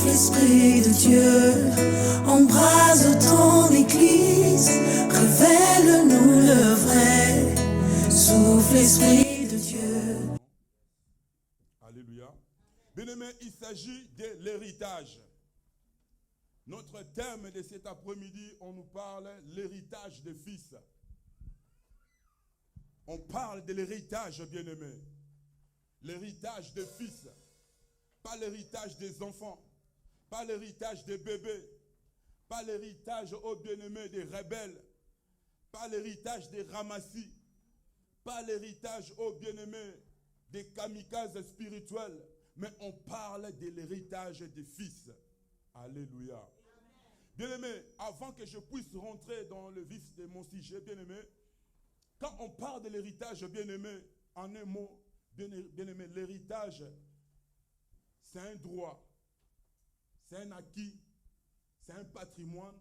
Esprit de Dieu, embrase ton Église, révèle-nous le vrai. Souffle, Esprit de Dieu. Alléluia. Bien-aimé, il s'agit de l'héritage. Notre thème de cet après-midi, on nous parle de l'héritage des fils. On parle de l'héritage, bien-aimé. L'héritage des fils. Pas l'héritage des enfants. Pas l'héritage des bébés. Pas l'héritage, oh bien-aimé, des rebelles. Pas l'héritage des ramassis. Pas l'héritage, oh bien-aimé, des kamikazes spirituels. Mais on parle de l'héritage des fils. Alléluia. Bien-aimé, avant que je puisse rentrer dans le vif de mon sujet, bien-aimé, quand on parle de l'héritage, bien-aimé, en un mot, bien-aimé, l'héritage, c'est un droit, c'est un acquis, c'est un patrimoine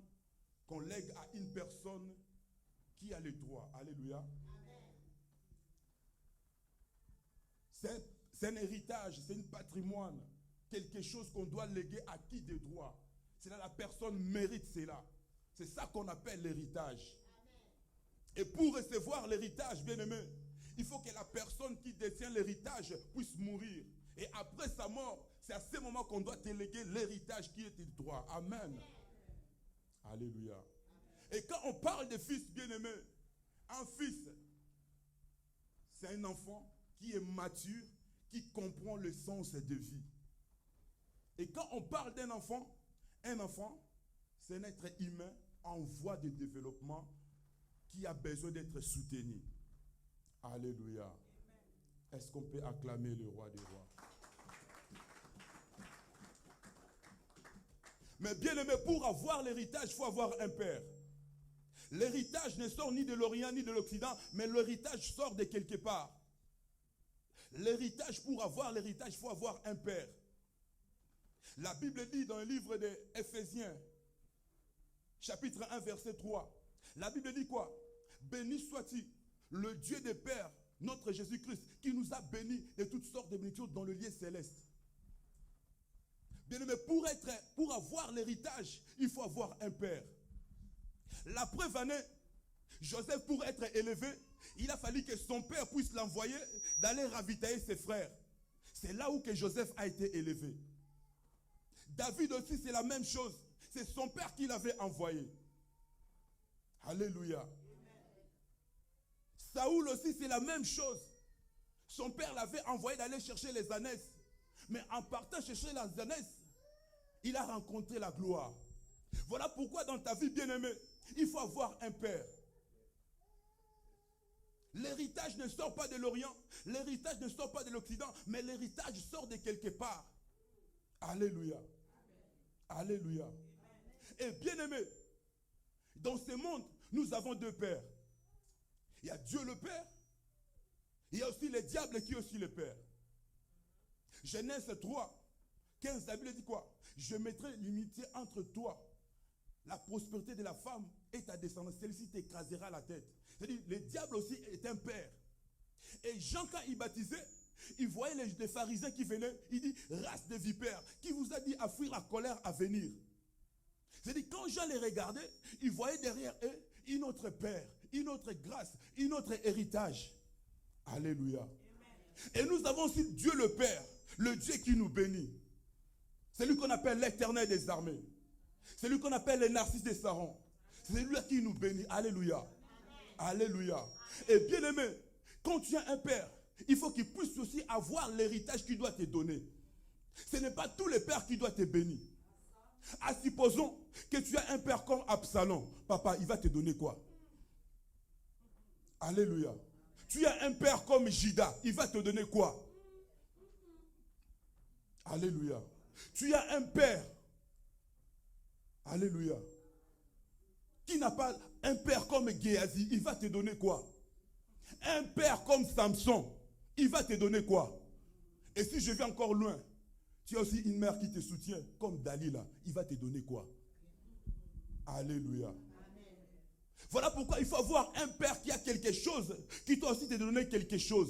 qu'on lègue à une personne qui a les droits. Alléluia. C'est un héritage, c'est un patrimoine, quelque chose qu'on doit léguer à qui des droits. C'est là la personne mérite cela. C'est ça qu'on appelle l'héritage. Et pour recevoir l'héritage, bien-aimé, il faut que la personne qui détient l'héritage puisse mourir. Et après sa mort, c'est à ce moment qu'on doit déléguer l'héritage qui est du droit. Amen. Alléluia. Et quand on parle de fils, bien-aimé, un fils, c'est un enfant qui est mature, qui comprend le sens de vie. Et quand on parle d'un enfant, c'est un être humain en voie de développement qui a besoin d'être soutenu. Alléluia. Est-ce qu'on peut acclamer le roi des rois? Mais bien aimé, pour avoir l'héritage, il faut avoir un père. L'héritage ne sort ni de l'Orient ni de l'Occident, mais l'héritage sort de quelque part. L'héritage, pour avoir l'héritage, il faut avoir un père. La Bible dit dans le livre des Éphésiens, chapitre 1, verset 3, la Bible dit quoi? Béni soit-il, le Dieu des pères, notre Jésus-Christ, qui nous a bénis de toutes sortes de bénédictions dans le lieu céleste. Bien aimé, pour avoir l'héritage, il faut avoir un père. La preuve en est, Joseph, pour être élevé, il a fallu que son père puisse l'envoyer d'aller ravitailler ses frères. C'est là où que Joseph a été élevé. David aussi, c'est la même chose. C'est son père qui l'avait envoyé. Alléluia. Saoul aussi, c'est la même chose. Son père l'avait envoyé d'aller chercher les ânesses. Mais en partant chercher les ânesses, il a rencontré la gloire. Voilà pourquoi dans ta vie, bien-aimée, il faut avoir un père. L'héritage ne sort pas de l'Orient, l'héritage ne sort pas de l'Occident, mais l'héritage sort de quelque part. Alléluia. Alléluia. Et bien-aimé, dans ce monde, nous avons deux pères. Il y a Dieu le Père, il y a aussi le diable qui est aussi le Père. Genèse 3, 15, la Bible dit quoi? Je mettrai l'unité entre toi, la prospérité de la femme et ta descendance. Celle-ci t'écrasera la tête. C'est-à-dire, le diable aussi est un père. Et Jean, quand il baptisait, il voyait les pharisiens qui venaient, il dit, race de vipères, qui vous a dit à fuir la colère à venir. C'est-à-dire, quand Jean les regardait, il voyait derrière eux une autre père, une autre grâce, une autre héritage. Alléluia. Amen. Et nous avons aussi Dieu le Père, le Dieu qui nous bénit. C'est lui qu'on appelle l'Éternel des armées. C'est lui qu'on appelle le Narcisse des Sarons. C'est lui qui nous bénit. Alléluia. Amen. Alléluia. Et bien aimé, quand tu as un père, il faut qu'il puisse aussi avoir l'héritage qu'il doit te donner. Ce n'est pas tous les pères qui doivent te bénir. Ah, supposons que tu as un père comme Absalom. Papa, il va te donner quoi? Alléluia. Tu as un père comme Judas. Il va te donner quoi? Alléluia. Tu as un père. Alléluia. Qui n'a pas un père comme Géasi. Il va te donner quoi? Un père comme Samson. Il va te donner quoi? Et si je vais encore loin, tu as aussi une mère qui te soutient, comme Dalila. Il va te donner quoi? Alléluia. Amen. Voilà pourquoi il faut avoir un père qui a quelque chose, qui doit aussi te donner quelque chose.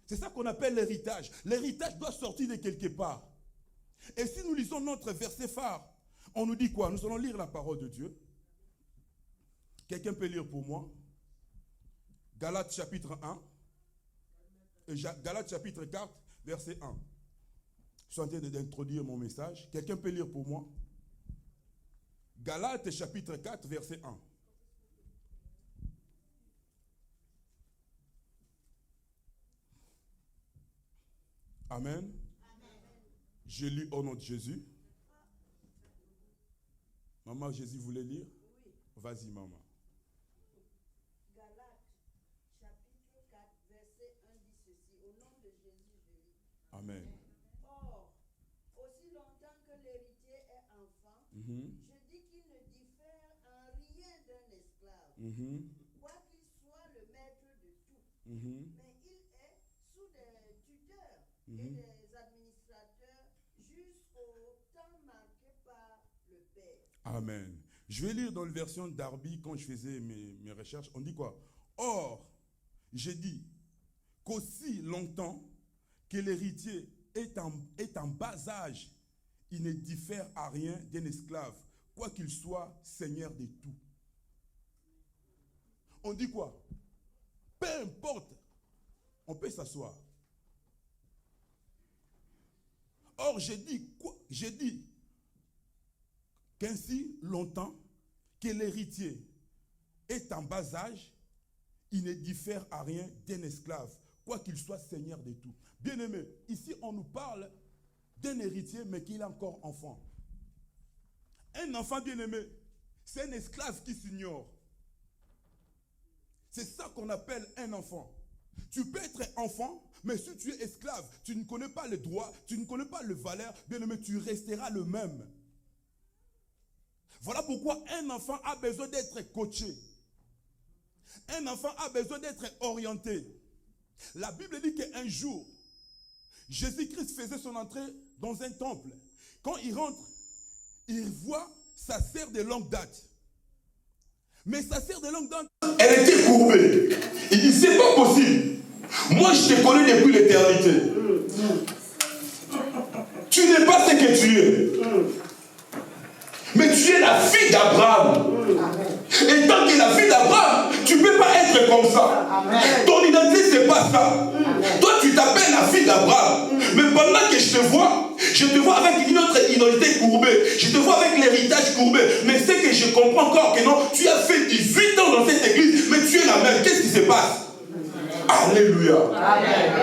C'est ça qu'on appelle l'héritage. L'héritage doit sortir de quelque part. Et si nous lisons notre verset phare, on nous dit quoi? Nous allons lire la parole de Dieu. Quelqu'un peut lire pour moi? Galates chapitre 1. Galates chapitre 4, verset 1. Je suis en train d'introduire mon message. Quelqu'un peut lire pour moi? Galates chapitre 4, verset 1. Amen. Amen. Je lis au nom de Jésus. Maman, Jésus voulait lire? Oui. Vas-y, maman. Galates, chapitre 4, verset 1 dit ceci. Au nom de Jésus, je lis. Amen. Or, aussi longtemps que l'héritier est enfant, je dis qu'il ne diffère en rien d'un esclave, quoi qu'il soit le maître de tout. Mais il est sous des tuteurs et des administrateurs jusqu'au temps marqué par le Père. Amen. Je vais lire dans la version Darby, quand je faisais mes recherches, on dit quoi? Or, j'ai dit qu'aussi longtemps que l'héritier est en bas âge, il ne diffère à rien d'un esclave, quoi qu'il soit seigneur de tout. On dit quoi? Peu importe, on peut s'asseoir. Or, j'ai dit qu'ainsi longtemps que l'héritier est en bas âge, il ne diffère à rien d'un esclave, quoi qu'il soit seigneur de tout. Bien-aimé, ici on nous parle d'un héritier, mais qu'il est encore enfant. Un enfant bien-aimé, c'est un esclave qui s'ignore. C'est ça qu'on appelle un enfant. Tu peux être enfant, mais si tu es esclave, tu ne connais pas les droits, tu ne connais pas les valeurs, bien-aimé, tu resteras le même. Voilà pourquoi un enfant a besoin d'être coaché. Un enfant a besoin d'être orienté. La Bible dit qu'un jour, Jésus-Christ faisait son entrée dans un temple. Quand il rentre, il voit sa sœur de longue date. Mais sa sœur de longue date, elle était courbée. Il dit, c'est pas possible. Moi, je te connais depuis l'éternité. Tu n'es pas ce que tu es. Mais tu es la fille d'Abraham. Et tant que tu es la fille d'Abraham, tu ne peux pas être comme ça. Amen. Ton identité, ce n'est pas ça. Amen. Toi, tu t'appelles la fille d'Abraham. Mais pendant que je te vois avec une autre identité courbée. Je te vois avec l'héritage courbé. Mais c'est que je comprends encore que non, tu as fait 18 ans dans cette église, mais tu es la même. Qu'est-ce qui se passe? Alléluia. Amen.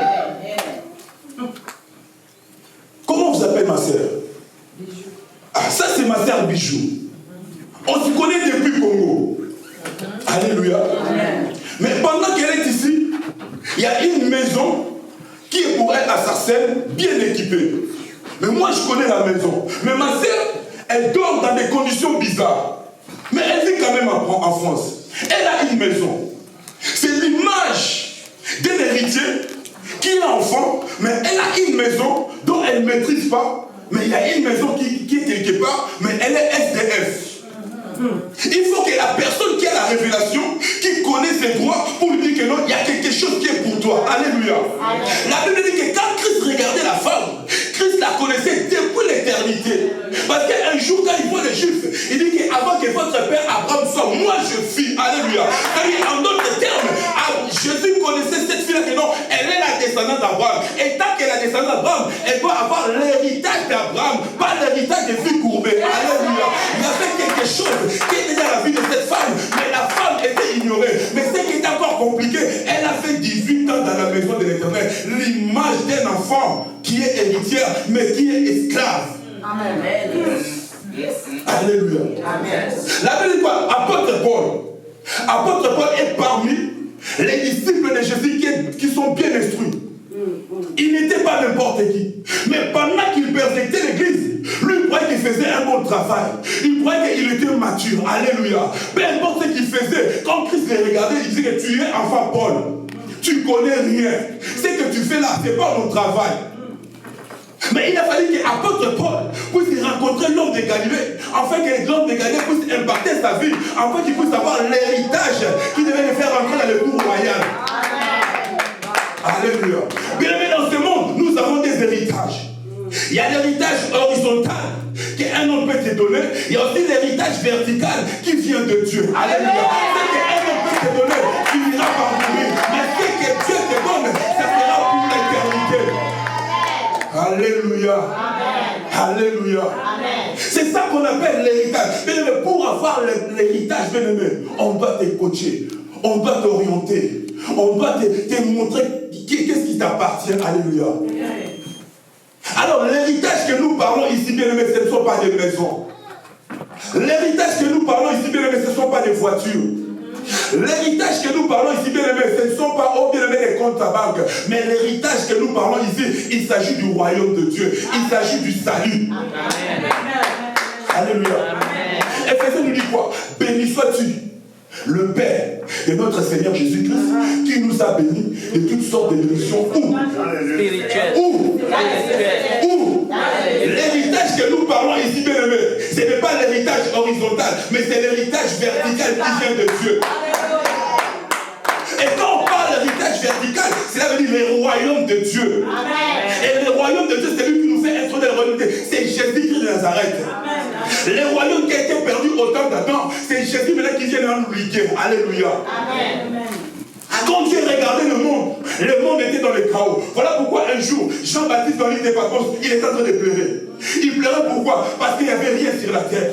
Comment vous appelez ma sœur? Ah, ça c'est ma sœur Bijou. On se connaît depuis le Congo. Alléluia. Amen. Mais pendant qu'elle est ici, il y a une maison qui est pour elle à Sarcelles, bien équipée. Mais moi je connais la maison. Mais ma sœur, elle dort dans des conditions bizarres. Mais elle vit quand même en France. Elle a une maison. C'est l'image d'un héritier qui est enfant, mais elle a une maison dont elle ne maîtrise pas. Mais il y a une maison qui est quelque part, mais elle est SDF. Il faut que la personne qui a la révélation, qui connaît ses droits, pour lui dire que non, il y a quelque chose qui est pour toi. Alléluia. Amen. La Bible dit que quand Christ regardait la femme, Christ la connaissait depuis l'éternité. Parce qu'un jour, quand il voit les Juifs, il dit qu'avant que votre père Abraham soit, moi je suis. Alléluia. En d'autres termes, Jésus connaissait cette fille-là que non, elle est la descendante d'Abraham. Et tant qu'elle est la descendante d'Abraham, elle doit avoir l'héritage d'Abraham, pas l'héritage des filles courbées. Alléluia. Il y avait quelque chose qui était dans la vie de cette femme, mais la femme était ignorée. Mais ce qui était encore compliqué, elle a fait 18 ans dans la maison de l'Éternel. L'image d'un enfant qui est héritière, mais qui est esclave. Amen. Alléluia. Amen. La Bible dit quoi? Apôtre Paul est parmi les disciples de Jésus qui sont bien instruits. Il n'était pas n'importe qui. Mais pendant qu'il persécutait l'église, lui il croyait qu'il faisait un bon travail. Il croyait qu'il était mature. Alléluia. Peu importe ce qu'il faisait, quand Christ les regardait, il disait que tu es enfant Paul. Tu ne connais rien. Ce que tu fais là, ce n'est pas mon travail. Mais il a fallu qu'apôtre Paul puisse rencontrer l'homme de Galilée, afin que l'homme de Galilée puisse impacter sa vie, afin qu'il puisse avoir l'héritage qui devait le faire rentrer dans le cours royal. Alléluia. Bien aimé, dans ce monde, nous avons des héritages. Il y a l'héritage horizontal qu'un homme peut te donner. Il y a aussi l'héritage vertical qui vient de Dieu. Alléluia. Ce qu'un homme peut te donner, tu iras parcourir. Mais ce que Dieu te donne, ça sera pour l'éternité. Alléluia. Alléluia. C'est ça qu'on appelle l'héritage. Bien-aimé, pour avoir l'héritage, bien-aimé, on doit te coacher, on doit t'orienter, on doit te montrer qu'est-ce qui t'appartient. Alléluia. Alors, l'héritage que nous parlons ici, bien-aimé, ce ne sont pas des maisons. L'héritage que nous parlons ici, bien-aimé, ce ne sont pas des voitures. L'héritage que nous parlons ici, bien-aimé, ce ne sont pas, oh bien-aimé, les comptes à banque. Mais l'héritage que nous parlons ici, il s'agit du royaume de Dieu. Il s'agit du salut. Amen. Alléluia. Éphésiens nous dit quoi? Béni sois-tu, le Père de notre Seigneur Jésus-Christ, qui nous a bénis de toutes sortes de bénédictions. Où l'héritage que nous parlons ici, bien-aimé, ce n'est pas l'héritage horizontal, mais c'est l'héritage vertical qui vient de Dieu. Et quand on parle d'héritage vertical, cela veut dire les royaumes de Dieu. Amen. Et le royaume de Dieu, c'est lui qui nous fait être dans le royaume de Dieu. C'est Jésus-Christ de Nazareth. Amen. Les royaumes qui ont été perdus au temps d'Adam, c'est Jésus maintenant qui vient nous liguer. Alléluia. Amen. Quand Dieu regardait le monde était dans le chaos. Voilà pourquoi un jour, Jean-Baptiste dans l'île des Patmos, il était en train de pleurer. Il pleurait pourquoi? Parce qu'il n'y avait rien sur la terre.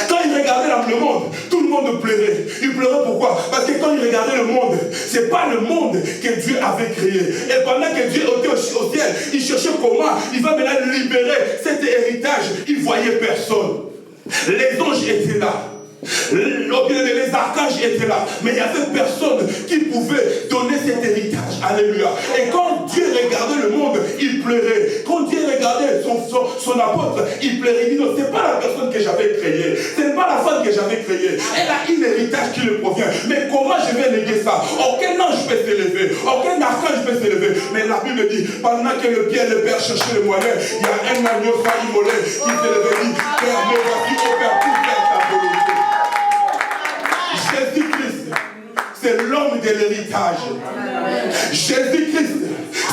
Quand il regardait le monde, tout le monde pleurait. Il pleurait pourquoi? Parce que quand il regardait le monde, ce n'est pas le monde que Dieu avait créé. Et pendant que Dieu était au ciel, il cherchait comment il va maintenant libérer cet héritage. Il ne voyait personne. Les anges étaient là. Les archanges étaient là, mais il n'y avait personne qui pouvait donner cet héritage. Alléluia. Et quand Dieu regardait le monde, il pleurait. Quand Dieu regardait son apôtre, il pleurait. Il dit non, ce n'est pas la personne que j'avais créée, ce n'est pas la femme que j'avais créée. Elle a un héritage qui lui provient. Mais comment je vais léguer ça? Aucun ange peut s'élever, aucun archange peut s'élever. Mais la Bible dit, pendant que le Père cherchait le moyen, il y a un agneau soit immolé qui s'élevait et dit, Père, me voici, au Père, pour faire ta volonté. Jésus-Christ, c'est l'homme de l'héritage. Jésus-Christ,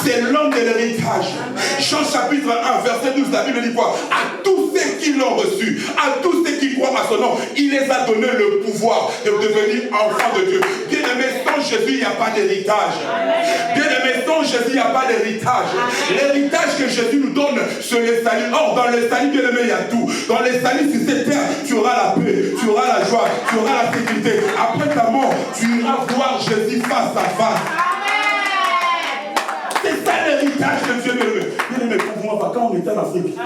c'est l'homme de l'héritage. Jean chapitre 1, verset 12, la Bible dit quoi? À tous ceux qui l'ont reçu, à tous ceux qui croient à son nom, il les a donné le pouvoir de devenir enfants de Dieu. Bien-aimé, sans Jésus, il n'y a pas d'héritage. Bien-aimé, sans Jésus, il n'y a pas d'héritage. L'héritage que Jésus nous donne, c'est le salut. Or, dans le salut, bien-aimé, il y a tout. Dans le salut, sur cette terre, tu auras la paix, tu auras la joie, tu auras la sécurité. Après ta mort, tu iras voir Jésus face à face. C'est ça l'héritage de Dieu. Bien-aimé, pour moi, quand on était en Afrique,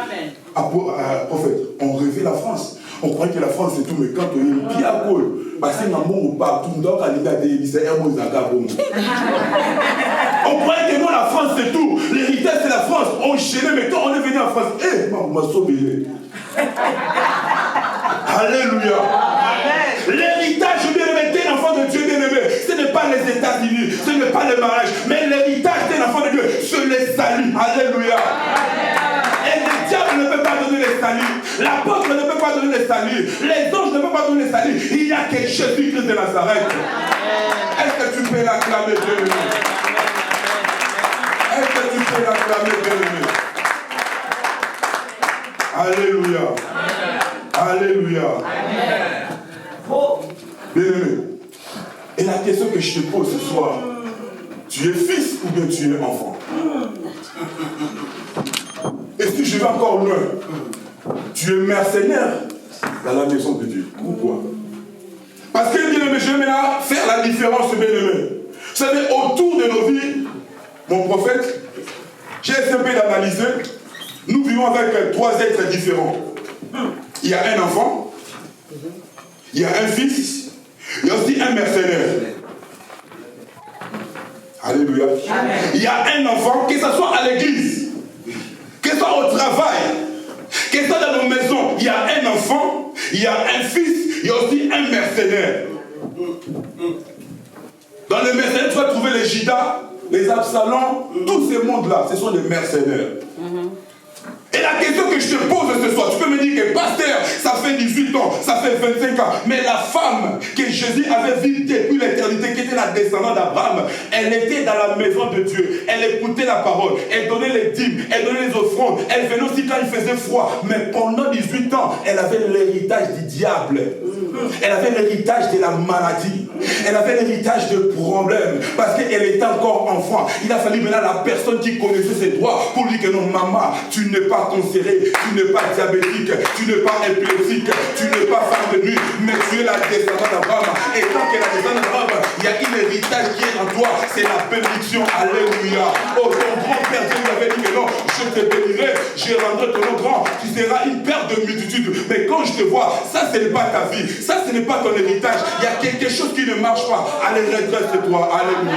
prophète, on rêvait la France. On croyait que la France c'est tout, mais quand on est bien à Paul, parce qu'il y a un mot partout, donc à l'égalité, c'est un mot on croyait que non, la France c'est tout. L'héritage c'est la France. On gênait, mais quand on est venu en France, on m'a sauvé. Alléluia. L'héritage, bien-aimé, d'un enfant de Dieu, bien-aimé, ce n'est pas les États-Unis, ce n'est pas le mariage, mais l'héritage d'un enfant de Dieu, c'est le salut. Alléluia. Et le diable ne peut pas donner le salut, l'apôtre ne peut pas donner le salut, les anges ne peuvent pas donner le salut. Il n'y a que Jésus-Christ de Nazareth. Est-ce que tu peux l'acclamer, bien-aimé? Est-ce que tu peux l'acclamer, bien-aimé? Alléluia. Alléluia. Bien-aimé, et la question que je te pose ce soir, tu es fils ou bien tu es enfant? Et si je vais encore loin, tu es mercenaire dans la maison de Dieu. Pourquoi? Parce que, bien-aimé, je vais maintenant faire la différence, bien-aimé. Vous savez, autour de nos vies, mon prophète, j'ai essayé un peu d'analyser. Nous vivons avec trois êtres différents. Il y a un enfant, il y a un fils, il y a aussi un mercenaire. Alléluia. Amen. Il y a un enfant, que ce soit à l'église, que ce soit au travail, que ce soit dans nos maisons, il y a un enfant, il y a un fils, il y a aussi un mercenaire. Dans les mercenaires, tu vas trouver les Judas, les Absalom, tous ces mondes-là, ce sont des mercenaires. Et la question que je te pose ce soir, Oh, tu peux me dire que pasteur, ça fait 18 ans, ça fait 25 ans. Mais la femme que Jésus avait vue depuis l'éternité, qui était la descendante d'Abraham, elle était dans la maison de Dieu. Elle écoutait la parole. Elle donnait les dîmes. Elle donnait les offrandes. Elle venait aussi quand il faisait froid. Mais pendant 18 ans, elle avait l'héritage du diable. Elle avait l'héritage de la maladie. Elle avait l'héritage de problèmes. Parce qu'elle était encore enfant. Il a fallu maintenant la personne qui connaissait ses droits pour lui dire que non, maman, tu n'es pas cancérée, tu n'es pas diabétique, tu n'es pas épileptique, tu n'es pas femme de nuit, mais tu es la descendante d'Abraham. Et tant que la descendante d'Abraham, il y a un héritage qui est en toi, c'est la bénédiction. Alléluia. Oh, ton grand-père Dieu lui avait dit que non, je te bénirai, je rendrai ton nom grand, tu seras une père de multitude. Mais quand je te vois, ça ce n'est pas ta vie, ça ce n'est pas ton héritage. Il y a quelque chose qui ne marche pas. Allez, redresse-toi. Alléluia.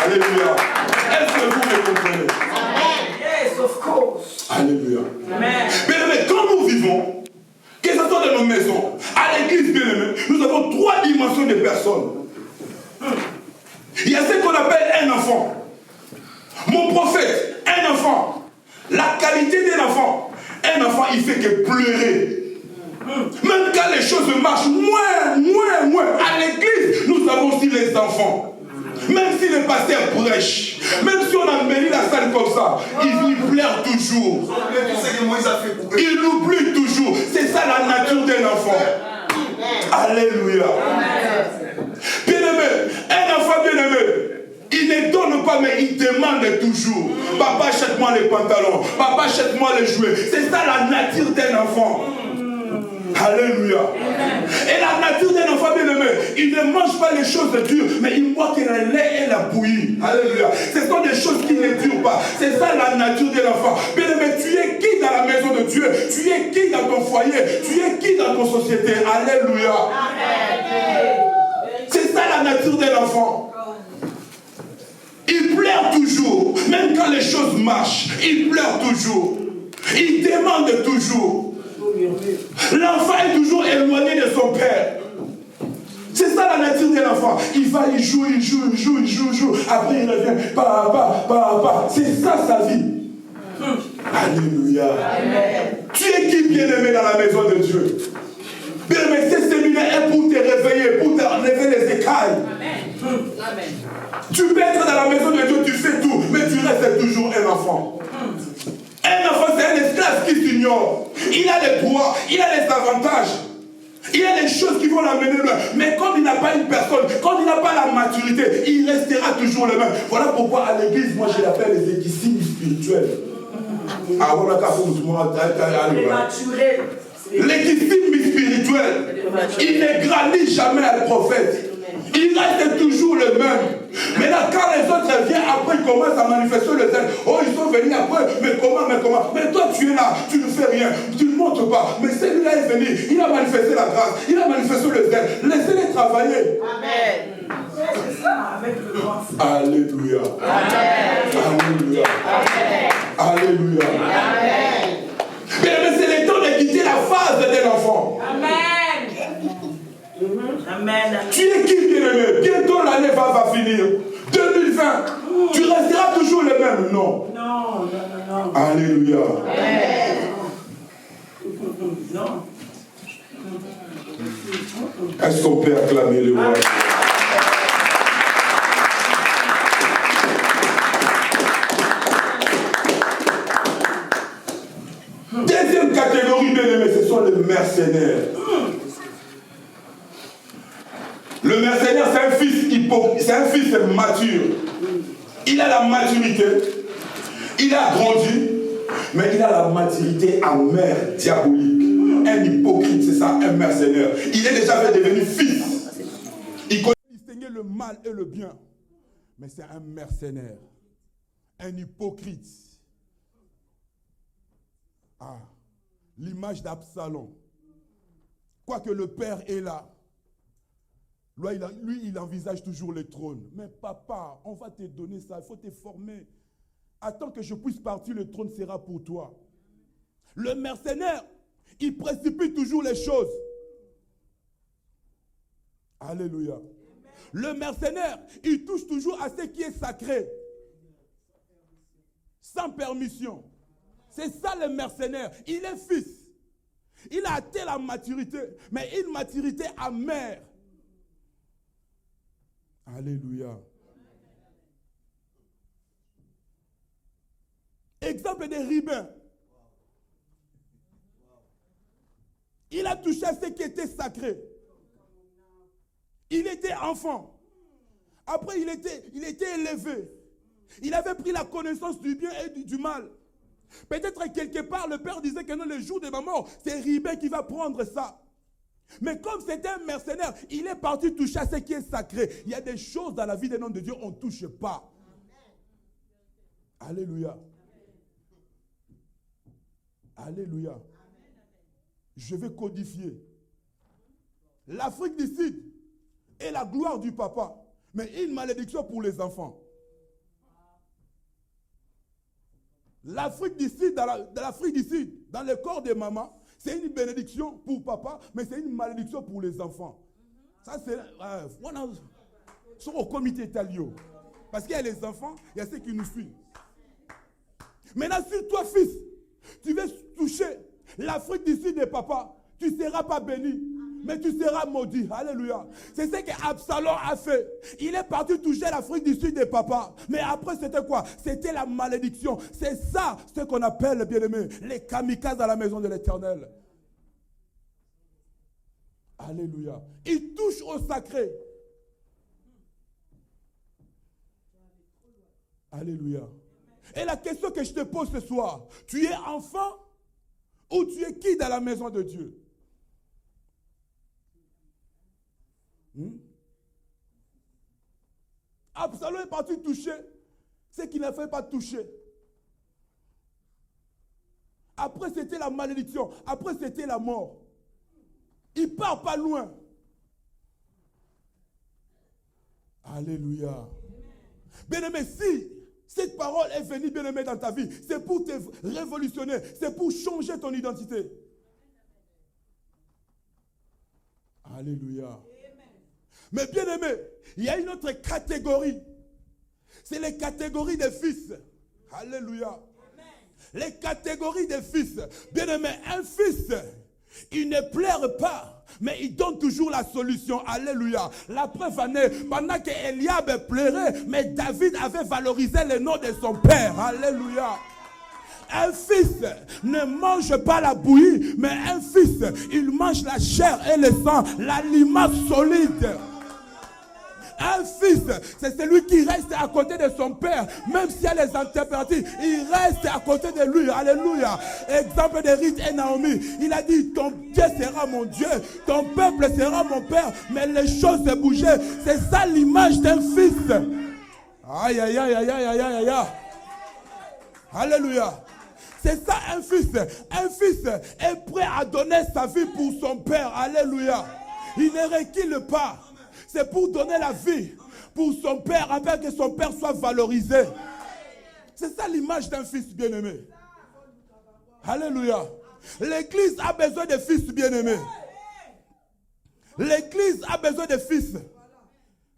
Alléluia. Est-ce que vous me comprenez? Yes, of course. Alléluia. Amen. Bien-aimés, quand nous vivons, que ce soit dans nos maisons, à l'église, bien-aimés, nous avons 3 dimensions de personnes. Il y a ce qu'on appelle un enfant. Mon prophète, un enfant. La qualité d'un enfant. Un enfant, il fait que pleurer. Même quand les choses marchent moins. À l'église, nous avons aussi les enfants. Même si le pasteur prêche, même si on a embellit la salle comme ça, il pleure toujours. Il oublie toujours. C'est ça la nature d'un enfant. Alléluia. Bien-aimé, un enfant bien-aimé, il ne donne pas, mais il demande toujours. Papa, achète-moi les pantalons. Papa, achète-moi les jouets. C'est ça la nature d'un enfant. Alléluia. Et la nature d'un enfant bien-aimé, il ne mange pas les choses dures, mais il boit que le lait et la bouillie. Alléluia. Ce sont des choses qui ne durent pas. C'est ça la nature d'un enfant. Bien-aimé, tu es qui dans la maison de Dieu? Tu es qui dans ton foyer? Tu es qui dans ton société? Alléluia. C'est ça la nature d'un enfant. Il pleure toujours. Même quand les choses marchent, il pleure toujours. Il demande toujours. L'enfant est toujours éloigné de son père. C'est ça la nature de l'enfant. Il va, il joue. Après il revient. Papa. C'est ça sa vie. Alléluia. Amen. Tu es qui bien-aimé dans la maison de Dieu? Bien-aimé, ce séminaire est pour te réveiller, pour te enlever les écailles. Amen. Tu peux être dans la maison de Dieu, tu fais tout, mais tu restes toujours un enfant. Un enfant, c'est un esclave qui s'ignore. Il a les droits, il a les avantages. Il y a des choses qui vont l'amener loin. Mais comme il n'a pas une personne, comme il n'a pas la maturité, il restera toujours le même. Voilà pourquoi à l'église, moi je l'appelle les équicines spirituels. L'équicine spirituelle, il ne grandit jamais à le prophète. Il reste toujours le même. Maintenant, quand les autres viennent après, ils commencent à manifester le zèle. Oh, ils sont venus après, mais comment? Mais toi, tu es là, tu ne fais rien, tu ne montres pas. Mais celui-là est venu, il a manifesté la grâce, il a manifesté le zèle. Laissez-les travailler. Amen. C'est ça, avec le grand. Alléluia. Amen. Alléluia. Amen. Alléluia. Amen. Mais c'est le temps de quitter la phase de l'enfant. Amen. Amen. Tu es qui, bien-aimé? Bientôt l'année va finir. 2020. Tu resteras toujours le même. Non. Non. Alléluia. Non. Est-ce qu'on peut acclamer le roi? Deuxième catégorie, bien-aimé, ce sont les mercenaires. Le mercenaire, c'est un fils mature. Il a la maturité, il a grandi, mais il a la maturité amère, diabolique. Un hypocrite, c'est ça, un mercenaire. Il est déjà devenu fils. Il connaît distinguer le mal et le bien. Mais c'est un mercenaire, un hypocrite. L'image d'Absalom. Quoique le père est là. Lui, il envisage toujours le trône. Mais papa, on va te donner ça, il faut te former. Attends que je puisse partir, le trône sera pour toi. Le mercenaire, il précipite toujours les choses. Alléluia. Le mercenaire, il touche toujours à ce qui est sacré. Sans permission. C'est ça le mercenaire. Il est fils. Il a atteint la maturité, mais une maturité amère. Alléluia. Exemple des ribins. Il a touché à ce qui était sacré. Il était enfant. Après, il était élevé. Il avait pris la connaissance du bien et du mal. Peut-être quelque part, le père disait que non, le jour de ma mort, c'est Ribin qui va prendre ça. Mais comme c'était un mercenaire, il est parti toucher à ce qui est sacré. Il y a des choses dans la vie des noms de Dieu, on ne touche pas. Alléluia. Alléluia. Je vais codifier. L'Afrique du Sud est la gloire du papa, mais une malédiction pour les enfants. L'Afrique du Sud, dans l'Afrique du Sud, dans le corps de maman, c'est une bénédiction pour papa, mais c'est une malédiction pour les enfants. Ça, c'est... Ils sont au comité italien. Parce qu'il y a les enfants, il y a ceux qui nous suivent. Maintenant, si toi, fils, tu veux toucher l'Afrique du Sud de papa, tu ne seras pas béni, mais tu seras maudit. Alléluia. C'est ce qu'Absalom a fait. Il est parti toucher l'Afrique du Sud de papa. Mais après, c'était quoi? C'était la malédiction. C'est ça, ce qu'on appelle, bien-aimés, les kamikazes dans la maison de l'Éternel. Alléluia. Il touche au sacré. Alléluia. Et la question que je te pose ce soir, tu es enfant ou tu es qui dans la maison de Dieu? Absalom est parti toucher ce qu'il ne fait pas toucher. Après, c'était la malédiction. Après, c'était la mort. Il part pas loin. Alléluia. Bien-aimé, si cette parole est venue, bien-aimé, dans ta vie, c'est pour te révolutionner, c'est pour changer ton identité. Alléluia. Mais bien-aimé, il y a une autre catégorie. C'est les catégories des fils. Alléluia. Les catégories des fils. Bien-aimé, un fils, il ne pleure pas, mais il donne toujours la solution. Alléluia. La preuve en est, pendant que Eliab pleurait, mais David avait valorisé le nom de son père. Alléluia. Un fils ne mange pas la bouillie, mais un fils, il mange la chair et le sang, l'aliment solide. Un fils, c'est celui qui reste à côté de son père, même s'il y a les intempéries, il reste à côté de lui. Alléluia. Exemple de Ruth et Naomi, il a dit, ton Dieu sera mon Dieu, ton peuple sera mon père, mais les choses se bougeaient. C'est ça l'image d'un fils. Aïe, aïe, aïe, aïe, aïe, aïe, aïe. Alléluia. C'est ça un fils. Un fils est prêt à donner sa vie pour son père. Alléluia. Il ne recule pas. C'est pour donner la vie pour son père, afin que son père soit valorisé. C'est ça l'image d'un fils bien-aimé. Alléluia. L'église a besoin de fils bien-aimés. L'église a besoin de fils.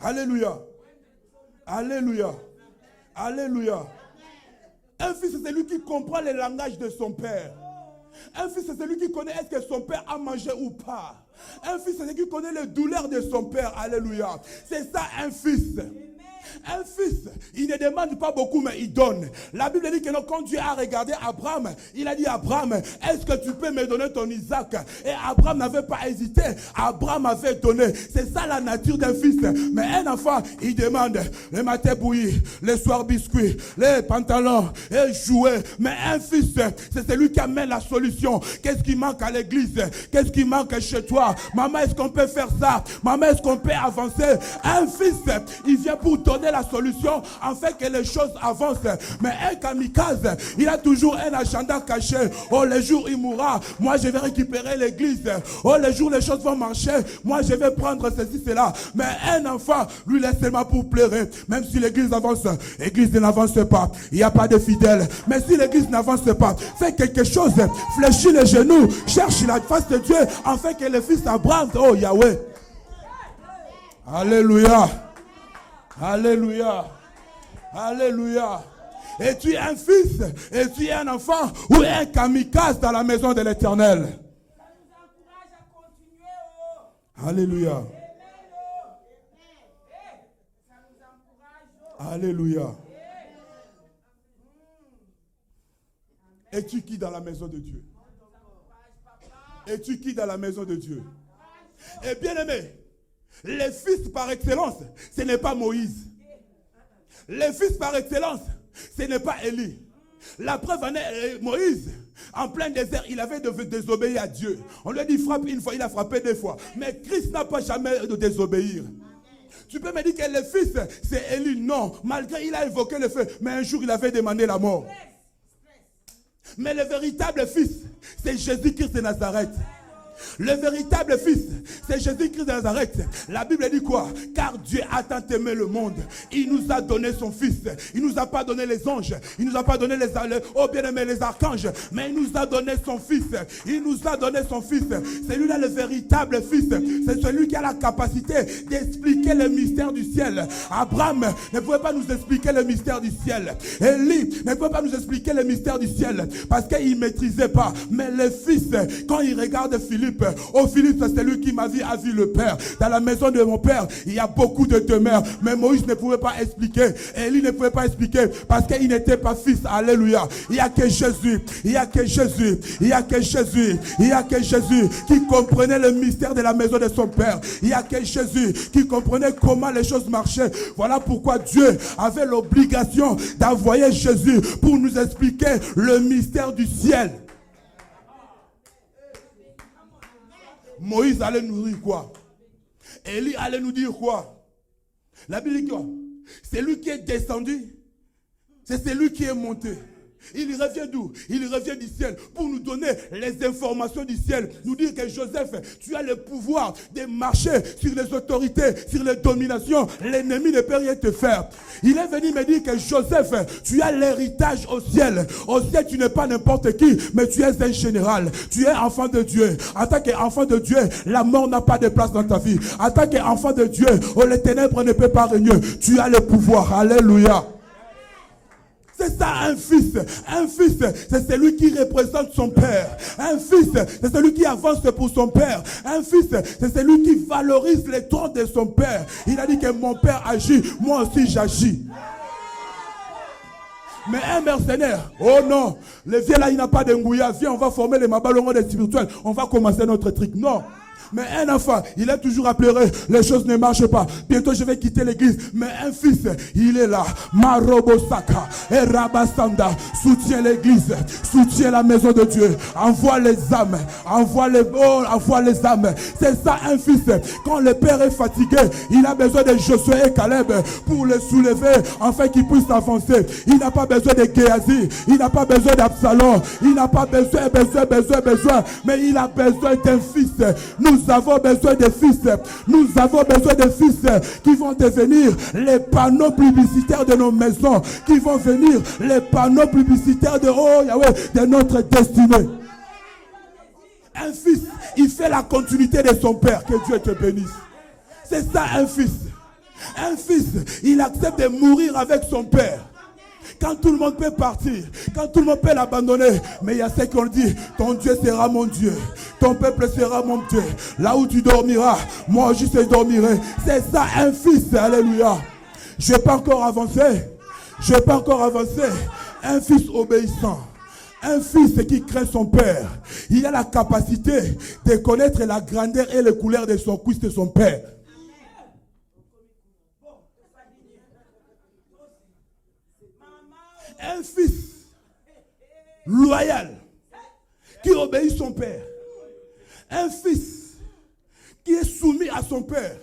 Alléluia. Alléluia. Alléluia. Un fils, c'est celui qui comprend le langage de son père. Un fils, c'est celui qui connaît est-ce que son père a mangé ou pas. Un fils, c'est celui qui connaît les douleurs de son père. Alléluia. C'est ça un fils. Un fils, il ne demande pas beaucoup, mais il donne. La Bible dit que quand Dieu a regardé Abraham, il a dit à Abraham, est-ce que tu peux me donner ton Isaac? Et Abraham n'avait pas hésité. Abraham avait donné. C'est ça la nature d'un fils. Mais un enfant, il demande le matin bouilli, le soir biscuit, les pantalons et jouets. Mais un fils, c'est celui qui amène la solution. Qu'est-ce qui manque à l'église? Qu'est-ce qui manque chez toi? Maman, est-ce qu'on peut faire ça? Maman, est-ce qu'on peut avancer? Un fils, il vient pour donner la solution afin que les choses avancent. Mais un kamikaze, il a toujours un agenda caché. Oh, le jour il mourra, moi je vais récupérer l'église. Oh, le jour les choses vont marcher, moi je vais prendre ceci, cela. Mais un enfant, lui laisse seulement pour pleurer. Même si l'église avance, l'église n'avance pas. Il n'y a pas de fidèles. Mais si l'église n'avance pas, fais quelque chose, fléchis les genoux, cherche la face de Dieu afin que le fils Abraham, oh Yahweh. Alléluia. Alléluia. Alléluia. Et tu es un fils, et tu es un enfant, ou un kamikaze dans la maison de l'Éternel. Ça nous encourage à continuer. Alléluia. Ça nous encourage. Alléluia. Es-tu qui dans la maison de Dieu? Es-tu qui dans la maison de Dieu? Et bien aimé, les fils par excellence, ce n'est pas Moïse. Les fils par excellence, ce n'est pas Élie. La preuve en est, Moïse, en plein désert, il avait désobéi à Dieu. On lui a dit frappe une fois, il a frappé 2 fois. Mais Christ n'a pas jamais de désobéir. Tu peux me dire que le fils, c'est Élie? Non. Malgré il a invoqué le feu, mais un jour il avait demandé la mort. Mais le véritable fils, c'est Jésus-Christ de Nazareth. Le véritable fils, c'est Jésus-Christ de Nazareth. La Bible dit quoi? Car Dieu a tant aimé le monde. Il nous a donné son fils. Il nous a pas donné les anges. Il nous a pas donné les archanges. Mais il nous a donné son fils. Il nous a donné son fils. C'est lui-là le véritable fils. C'est celui qui a la capacité d'expliquer le mystère du ciel. Abraham ne pouvait pas nous expliquer le mystère du ciel. Élie ne pouvait pas nous expliquer le mystère du ciel. Parce qu'il ne maîtrisait pas. Mais le fils, quand il regarde Philippe, oh Philippe, c'est celui qui m'a vu a vu le Père. Dans la maison de mon Père, il y a beaucoup de demeures. Mais Moïse ne pouvait pas expliquer. Élie ne pouvait pas expliquer parce qu'il n'était pas fils. Alléluia. Il n'y a que Jésus. Il n'y a que Jésus. Il n'y a que Jésus. Il n'y a que Jésus qui comprenait le mystère de la maison de son Père. Il n'y a que Jésus qui comprenait comment les choses marchaient. Voilà pourquoi Dieu avait l'obligation d'envoyer Jésus pour nous expliquer le mystère du ciel. Moïse allait nous dire quoi? Élie allait nous dire quoi? La Bible dit quoi? C'est lui qui est descendu. C'est celui qui est monté. Il revient d'où? Il revient du ciel pour nous donner les informations du ciel. Nous dire que Joseph, tu as le pouvoir de marcher sur les autorités, sur les dominations. L'ennemi ne peut rien te faire. Il est venu me dire que Joseph, tu as l'héritage au ciel. Au ciel, tu n'es pas n'importe qui, mais tu es un général. Tu es enfant de Dieu. En tant qu'enfant de Dieu, la mort n'a pas de place dans ta vie. En tant qu'enfant de Dieu, oh, les ténèbres ne peuvent pas régner. Tu as le pouvoir. Alléluia. C'est ça un fils. Un fils, c'est celui qui représente son père. Un fils, c'est celui qui avance pour son père. Un fils, c'est celui qui valorise les droits de son père. Il a dit que mon père agit, moi aussi j'agis. Mais un mercenaire, oh non, le vieux là il n'a pas d'engouilla. Viens, on va former les mabalongos des spirituels. On va commencer notre truc. Non. Mais un enfant, il est toujours à pleurer, les choses ne marchent pas. Bientôt je vais quitter l'église. Mais un fils, il est là. Marobosaka et Rabasanda soutient l'église, soutient la maison de Dieu. Envoie les âmes, envoie les âmes. C'est ça un fils. Quand le père est fatigué, il a besoin de Josué et Caleb pour le soulever, afin qu'il puisse avancer. Il n'a pas besoin de Géasi, il n'a pas besoin d'Absalom, il n'a pas besoin, mais il a besoin d'un fils. Nous avons besoin de fils. Nous avons besoin de fils qui vont devenir les panneaux publicitaires de nos maisons, qui vont venir les panneaux publicitaires de, oh Yahweh, de notre destinée. Un fils, il fait la continuité de son père. Que Dieu te bénisse. C'est ça un fils. Un fils, il accepte de mourir avec son père. Quand tout le monde peut partir, quand tout le monde peut l'abandonner, mais il y a ceux qui ont dit, ton Dieu sera mon Dieu, ton peuple sera mon Dieu. Là où tu dormiras, moi aussi je dormirai. C'est ça un fils, alléluia. Je n'ai pas encore avancé. Je n'ai pas encore avancé. Un fils obéissant. Un fils qui craint son père. Il a la capacité de connaître la grandeur et les couleurs de son cuisse de son père. Un fils loyal qui obéit son père. Un fils qui est soumis à son père.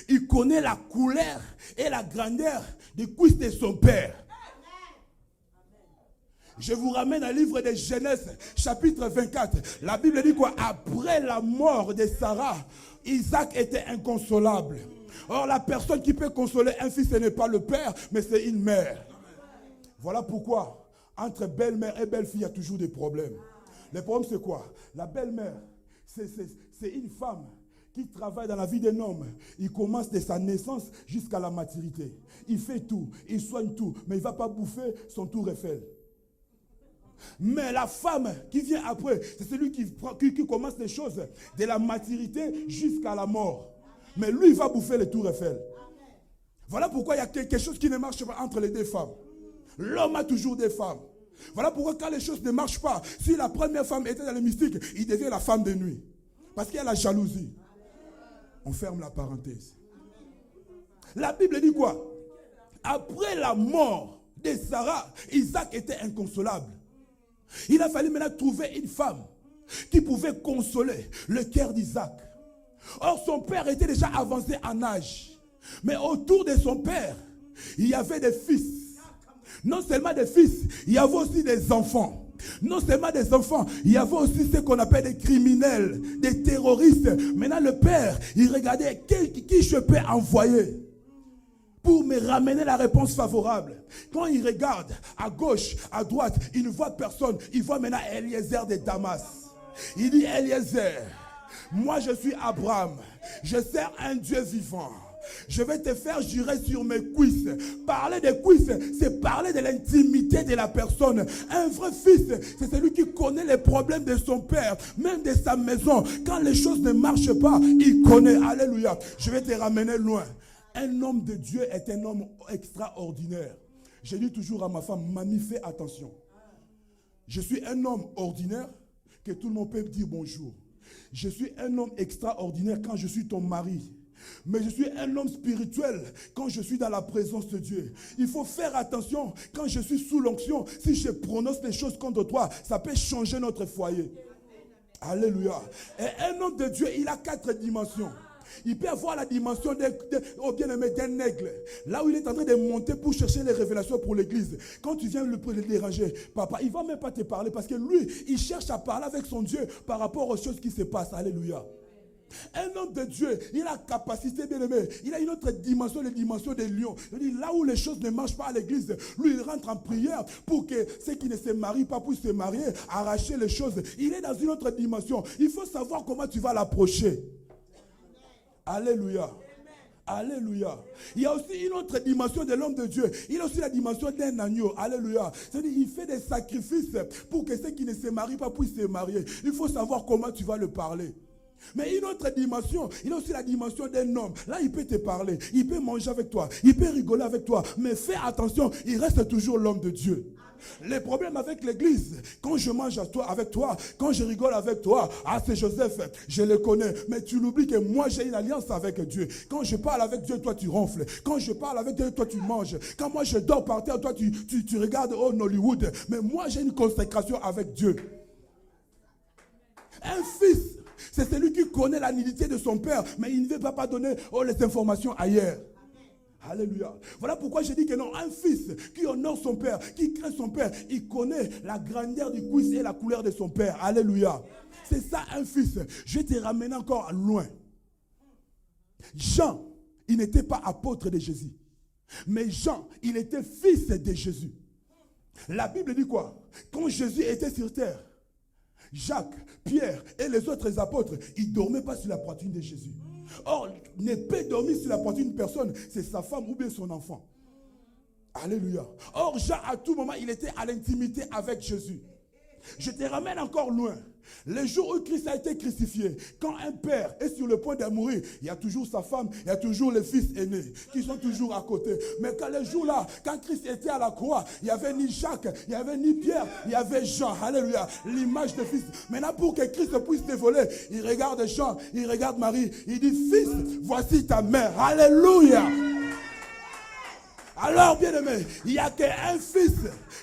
Il connaît la couleur et la grandeur des cuisses de son père. Je vous ramène au livre de Genèse, chapitre 24. La Bible dit quoi? Après la mort de Sarah, Isaac était inconsolable. Or, la personne qui peut consoler un fils, ce n'est pas le père, mais c'est une mère. Voilà pourquoi, entre belle-mère et belle-fille, il y a toujours des problèmes. Le problème, c'est quoi? La belle-mère, c'est une femme qui travaille dans la vie d'un homme, il commence de sa naissance jusqu'à la maturité. Il fait tout, il soigne tout, mais il ne va pas bouffer son tour Eiffel. Mais la femme qui vient après, c'est celui qui commence les choses de la maturité jusqu'à la mort. Mais lui, il va bouffer le tour Eiffel. Voilà pourquoi il y a quelque chose qui ne marche pas entre les deux femmes. L'homme a toujours des femmes. Voilà pourquoi quand les choses ne marchent pas, si la première femme était dans le mystique, il devient la femme de nuit. Parce qu'il y a la jalousie. On ferme la parenthèse. La Bible dit quoi? Après la mort de Sarah, Isaac était inconsolable. Il a fallu maintenant trouver une femme qui pouvait consoler le cœur d'Isaac. Or, son père était déjà avancé en âge. Mais autour de son père, il y avait des fils. Non seulement des fils, il y avait aussi des enfants. Non seulement des enfants, il y avait aussi ce qu'on appelle des criminels, des terroristes. Maintenant, le père, il regardait qui je peux envoyer pour me ramener la réponse favorable. Quand il regarde à gauche, à droite, il ne voit personne. Il voit maintenant Eliezer de Damas. Il dit, Eliezer, moi je suis Abraham. Je sers un Dieu vivant. Je vais te faire jurer sur mes cuisses. Parler des cuisses, c'est parler de l'intimité de la personne. Un vrai fils, c'est celui qui connaît les problèmes de son père, même de sa maison. Quand les choses ne marchent pas, il connaît. Alléluia. Je vais te ramener loin. Un homme de Dieu est un homme extraordinaire. Je dis toujours à ma femme, mamie, fais attention. Je suis un homme ordinaire que tout le monde peut dire bonjour. Je suis un homme extraordinaire quand je suis ton mari. Mais je suis un homme spirituel quand je suis dans la présence de Dieu. Il faut faire attention quand je suis sous l'onction. Si je prononce des choses contre toi, ça peut changer notre foyer. Alléluia. Et un homme de Dieu, il a 4 dimensions. Il peut avoir la dimension d'un aigle. Là où il est en train de monter pour chercher les révélations pour l'église. Quand tu viens le déranger, papa, il ne va même pas te parler parce que lui, il cherche à parler avec son Dieu par rapport aux choses qui se passent. Alléluia. Un homme de Dieu, il a la capacité, bien aimé, il a une autre dimension, la dimension des lions. Il dit, là où les choses ne marchent pas à l'église, lui il rentre en prière pour que ceux qui ne se marient pas puissent se marier, arracher les choses. Il est dans une autre dimension. Il faut savoir comment tu vas l'approcher. Alléluia. Alléluia. Il y a aussi une autre dimension de l'homme de Dieu. Il a aussi la dimension d'un agneau. Alléluia. C'est-à-dire il fait des sacrifices pour que ceux qui ne se marient pas puissent se marier. Il faut savoir comment tu vas le parler. Mais une autre dimension, il a aussi la dimension d'un homme. Là, il peut te parler, il peut manger avec toi, il peut rigoler avec toi. Mais fais attention, il reste toujours l'homme de Dieu. Les problèmes avec l'église, quand je mange avec toi, quand je rigole avec toi, c'est Joseph, je le connais. Mais tu l'oublies que moi, j'ai une alliance avec Dieu. Quand je parle avec Dieu, toi, tu ronfles. Quand je parle avec Dieu, toi, tu manges. Quand moi, je dors par terre, toi, tu regardes Hollywood. Mais moi, j'ai une consécration avec Dieu. Un fils, c'est celui qui connaît la nullité de son père, mais il ne veut pas donner les informations ailleurs. Alléluia. Voilà pourquoi je dis que non, un fils qui honore son père, qui craint son père, il connaît la grandeur du cuisse et la couleur de son père. Alléluia. C'est ça un fils. Je vais te ramener encore loin. Jean, il n'était pas apôtre de Jésus. Mais Jean, il était fils de Jésus. La Bible dit quoi? Quand Jésus était sur terre, Jacques, Pierre et les autres apôtres, ils ne dormaient pas sur la poitrine de Jésus. Or, ne peut dormir sur la poitrine d'une personne, c'est sa femme ou bien son enfant. Alléluia. Or, Jean, à tout moment, il était à l'intimité avec Jésus. Je te ramène encore loin. Le jour où Christ a été crucifié, quand un père est sur le point de mourir, il y a toujours sa femme, il y a toujours les fils aînés qui sont toujours à côté. Mais quand le jour-là, quand Christ était à la croix, il n'y avait ni Jacques, il n'y avait ni Pierre, il y avait Jean. Alléluia. L'image de fils. Maintenant, pour que Christ puisse dévoler, il regarde Jean, il regarde Marie, il dit, fils, voici ta mère. Alléluia. Alors, bien aimé, il n'y a qu'un fils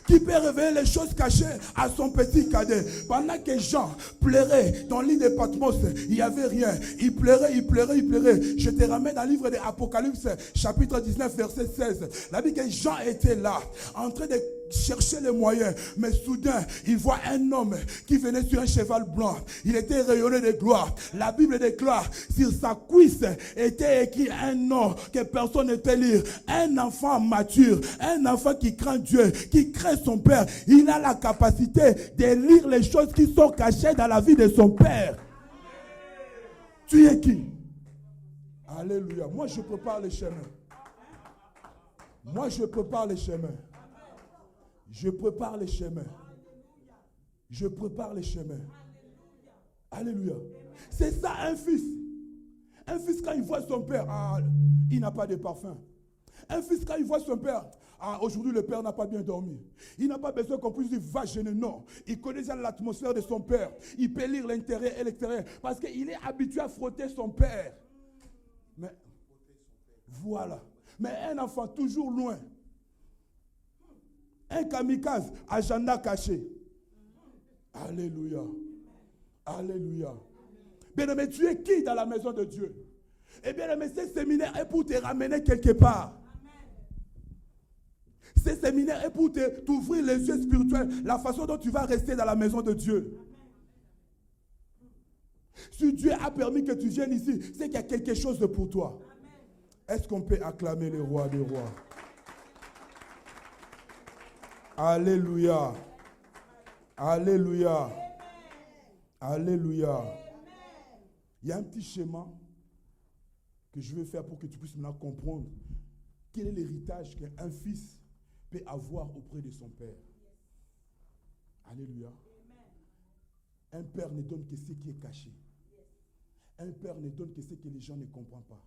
qui peut révéler les choses cachées à son petit cadet. Pendant que Jean pleurait dans l'île de Patmos, il n'y avait rien. Il pleurait, il pleurait, il pleurait. Je te ramène dans le livre de l'Apocalypse, chapitre 19, verset 16. La Bible dit que Jean était là, en train de chercher les moyens. Mais soudain, il voit un homme qui venait sur un cheval blanc. Il était rayonné de gloire. La Bible déclare, sur sa cuisse était écrit un nom que personne ne peut lire. Un enfant mature, un enfant qui craint Dieu, qui craint son père. Il a la capacité de lire les choses qui sont cachées dans la vie de son père. Tu es qui? Alléluia. Moi, je prépare les chemins. Moi, je prépare les chemins. Je prépare les chemins. Je prépare les chemins. Alléluia. C'est ça un fils. Un fils, quand il voit son père, il n'a pas de parfum. Un fils, quand il voit son père, aujourd'hui le père n'a pas bien dormi. Il n'a pas besoin qu'on puisse dire va gêner. Non. Il connaît déjà l'atmosphère de son père. Il peut lire l'intérieur et l'extérieur. Parce qu'il est habitué à frotter son père. Mais voilà. Mais un enfant toujours loin. Un kamikaze, agenda caché. Alléluia. Alléluia. Bien-aimé, tu es qui dans la maison de Dieu? Eh bien, aimé, ce séminaire est pour te ramener quelque part. Ce séminaire est pour t'ouvrir les yeux spirituels, la façon dont tu vas rester dans la maison de Dieu. Si Dieu a permis que tu viennes ici, c'est qu'il y a quelque chose pour toi. Est-ce qu'on peut acclamer le roi des rois? Alléluia. Alléluia. Alléluia. Il y a un petit schéma que je vais faire pour que tu puisses maintenant comprendre quel est l'héritage qu'un fils peut avoir auprès de son père. Alléluia. Un père ne donne que ce qui est caché. Un père ne donne que ce que les gens ne comprennent pas.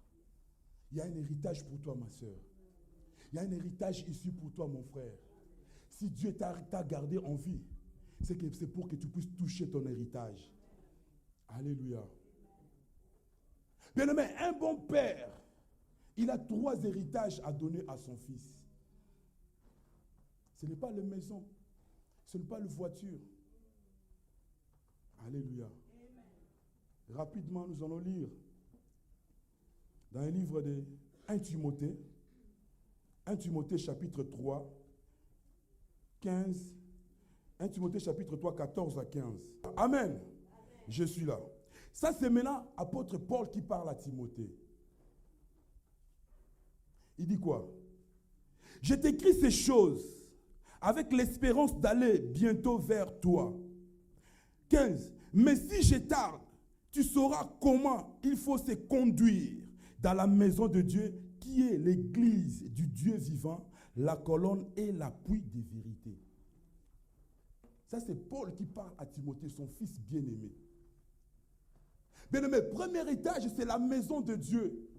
Il y a un héritage pour toi, ma soeur. Il y a un héritage ici pour toi, mon frère. Si Dieu t'a gardé en vie, c'est pour que tu puisses toucher ton héritage. Alléluia. Bien-aimé, un bon père, il a 3 héritages à donner à son fils. Ce n'est pas la maison, ce n'est pas la voiture. Alléluia. Rapidement, nous allons lire dans le livre de 1 Timothée, 1 Timothée chapitre 3, 15, 1 Timothée chapitre 3, 14 à 15. Amen. Je suis là. Ça, c'est maintenant apôtre Paul qui parle à Timothée. Il dit quoi? Je t'écris ces choses avec l'espérance d'aller bientôt vers toi. 15. Mais si je tarde, tu sauras comment il faut se conduire dans la maison de Dieu qui est l'église du Dieu vivant, la colonne et l'appui des vérités. Ça, c'est Paul qui parle à Timothée, son fils bien-aimé. Bien-aimé, premier étage, c'est la maison de Dieu.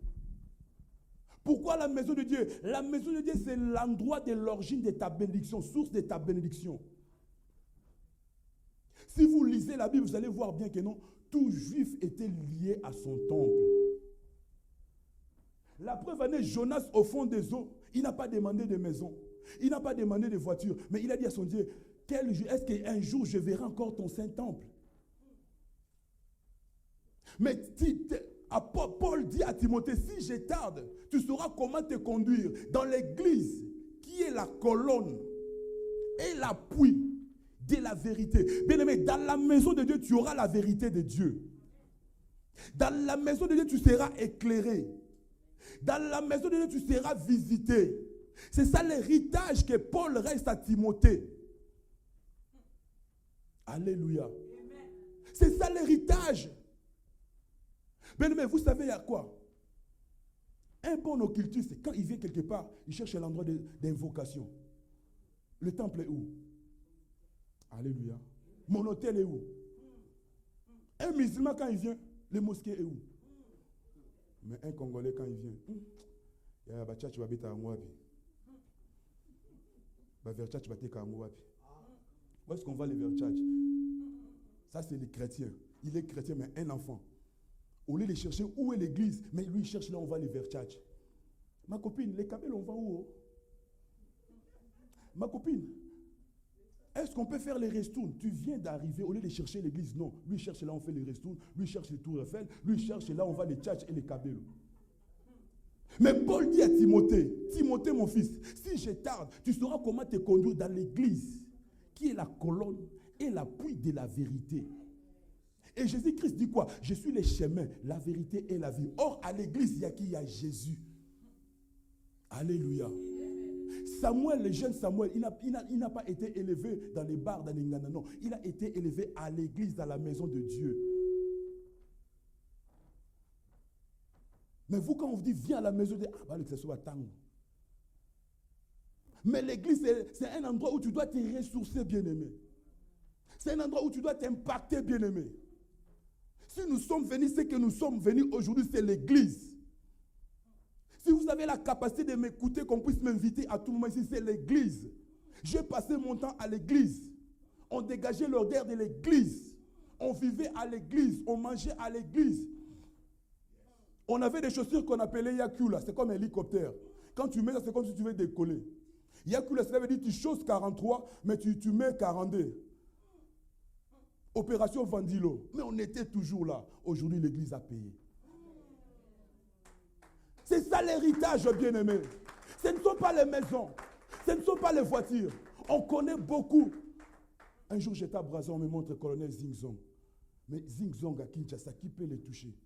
Pourquoi la maison de Dieu? La maison de Dieu, c'est l'endroit de l'origine de ta bénédiction, source de ta bénédiction. Si vous lisez la Bible, vous allez voir bien que non, tout juif était lié à son temple. La preuve en est, Jonas, au fond des eaux, il n'a pas demandé de maison, il n'a pas demandé de voiture, mais il a dit à son Dieu, est-ce qu'un jour je verrai encore ton saint temple? Mais Paul dit à Timothée, si je tarde, tu sauras comment te conduire dans l'église qui est la colonne et l'appui de la vérité. Bien aimé, dans la maison de Dieu, tu auras la vérité de Dieu. Dans la maison de Dieu, tu seras éclairé. Dans la maison de Dieu, tu seras visité. C'est ça l'héritage que Paul reste à Timothée. Alléluia. C'est ça l'héritage. Bien aimé, vous savez il y a quoi? Un bon occultiste, quand il vient quelque part, il cherche l'endroit d'invocation. Le temple est où? Alléluia. Mon hôtel est où? Un musulman, quand il vient, le mosquée est où? Mais un Congolais, quand il vient, il y a un tchatch babita à Mouabi. Vers tchatch babita à Mouabi. Où est-ce qu'on va aller vers tchatch? Ça, c'est les chrétiens. Il est chrétien, mais un enfant. Au lieu de chercher où est l'église, mais lui, il cherche là, on va aller vers tchatch. Ma copine, les Kabyle, on va où? Ma copine, est-ce qu'on peut faire les restours? Tu viens d'arriver, au lieu de chercher l'église, non. Lui, il cherche là, on fait les restours. Lui, il cherche les tours Eiffel. Lui, il cherche là, on va les tchatch et les Kabyle. Mais Paul dit à Timothée, Timothée, mon fils, si je tarde, tu sauras comment te conduire dans l'église, qui est la colonne et l'appui de la vérité. Et Jésus-Christ dit quoi? Je suis le chemin, la vérité et la vie. Or, à l'église, il y a qui? Il y a Jésus. Alléluia. Samuel, le jeune Samuel, il n'a pas été élevé dans les bars, dans les ngana, non. Il a été élevé à l'église, dans la maison de Dieu. Mais vous, quand on vous dit, viens à la maison, vous dites, ah, bah, que ce soit tango. Mais l'église, c'est un endroit où tu dois te ressourcer, bien-aimé. C'est un endroit où tu dois t'impacter, bien-aimé. Si nous sommes venus, c'est que nous sommes venus aujourd'hui, c'est l'église. Si vous avez la capacité de m'écouter, qu'on puisse m'inviter à tout moment ici, c'est l'église. J'ai passé mon temps à l'église. On dégageait l'odeur de l'église. On vivait à l'église. On mangeait à l'église. On avait des chaussures qu'on appelait Yakula. C'est comme un hélicoptère. Quand tu mets ça, c'est comme si tu veux décoller. Yakula, ça veut dire tu choses 43, mais tu mets 42. Opération Vandilo. Mais on était toujours là. Aujourd'hui, l'église a payé. C'est ça l'héritage, bien-aimé. Ce ne sont pas les maisons. Ce ne sont pas les voitures. On connaît beaucoup. Un jour, j'étais à Brazza, on me montre le colonel Zingzong. Mais Zingzong à Kinshasa, qui peut les toucher?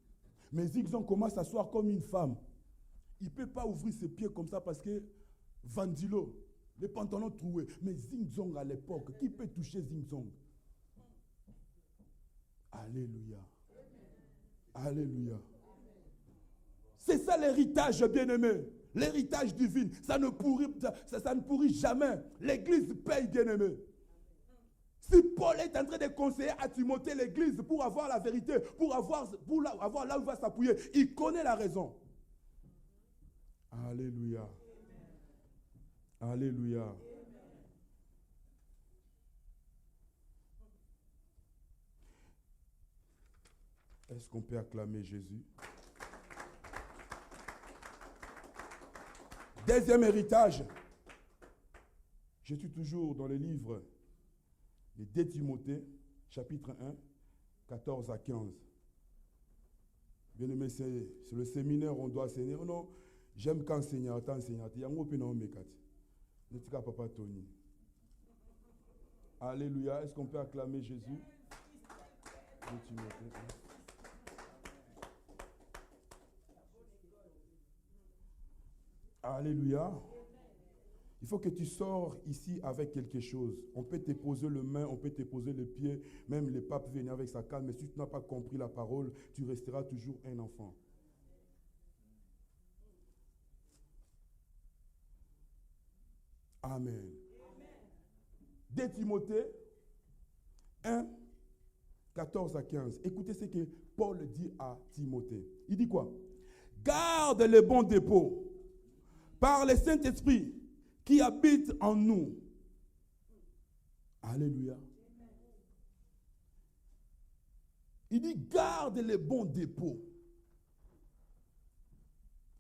Mais Zingzong commence à s'asseoir comme une femme. Il ne peut pas ouvrir ses pieds comme ça parce que Vandilo, les pantalons troués. Mais Zingzong à l'époque, qui peut toucher Zingzong? Alléluia. Alléluia. C'est ça l'héritage, bien-aimé. L'héritage divin. Ça ne pourrit jamais. L'église paye, bien-aimé. Si Paul est en train de conseiller à Timothée l'église pour avoir la vérité, pour avoir là où il va s'appuyer, il connaît la raison. Alléluia. Alléluia. Est-ce qu'on peut acclamer Jésus? Deuxième héritage. Je suis toujours dans le livre de 2 Timothée, chapitre 1, 14 à 15. Bien aimé, c'est le séminaire où on doit enseigner. Oh non, j'aime quand enseigner, tant enseigner. Il y a un peu de mécat. Netika papa Tony. Alléluia. Est-ce qu'on peut acclamer Jésus? 2 Timothée 1. Alléluia. Il faut que tu sors ici avec quelque chose. On peut te poser le main, on peut te poser le pied, même le pape peut venir avec sa canne, mais si tu n'as pas compris la parole, tu resteras toujours un enfant. Amen. 2 Timothée 1, 14 à 15. Écoutez ce que Paul dit à Timothée. Il dit quoi? Garde le bon dépôt par le Saint-Esprit qui habite en nous. Alléluia. Il dit, garde les bons dépôts.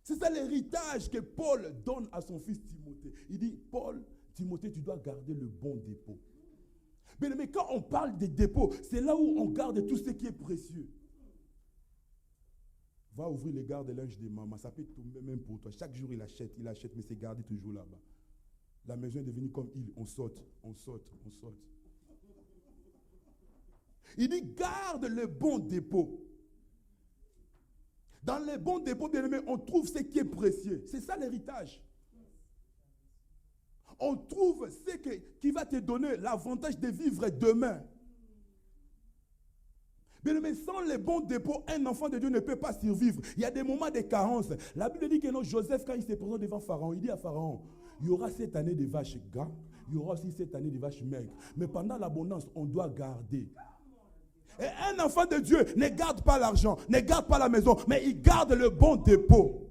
C'est ça l'héritage que Paul donne à son fils Timothée. Il dit, Paul, Timothée, tu dois garder le bon dépôt. Mais quand on parle des dépôts, c'est là où on garde tout ce qui est précieux. Va ouvrir les garde-linge de maman, ça peut tomber même pour toi. Chaque jour, il achète, mais c'est gardé toujours là-bas. La maison est devenue comme île. On saute, on saute, on saute. Il dit, garde le bon dépôt. Dans les bons dépôts, bien aimé, on trouve ce qui est précieux. C'est ça l'héritage. On trouve ce qui va te donner l'avantage de vivre demain. Bien aimé, sans les bons dépôts, un enfant de Dieu ne peut pas survivre. Il y a des moments de carence. La Bible dit que non, Joseph, quand il se présente devant Pharaon, il dit à Pharaon, il y aura cette année de vaches gras, il y aura aussi cette année de vaches maigres. Mais pendant l'abondance, on doit garder. Et un enfant de Dieu ne garde pas l'argent, ne garde pas la maison, mais il garde le bon dépôt.